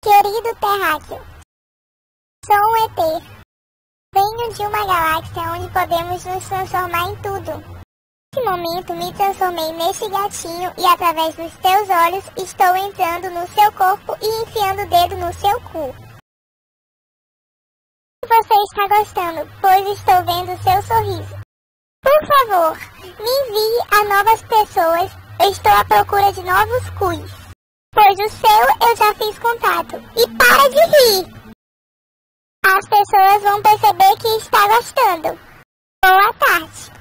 Querido terráqueo, sou um ET. Venho de uma galáxia onde podemos nos transformar em tudo. Nesse momento me transformei neste gatinho e através dos teus olhos estou entrando no seu corpo e enfiando o dedo no seu cu. Você está gostando, pois estou vendo o seu sorriso. Por favor, me envie a novas pessoas, eu estou à procura de novos cus. Pois o seu eu já fiz contato. E para de rir! As pessoas vão perceber que está gostando. Boa tarde!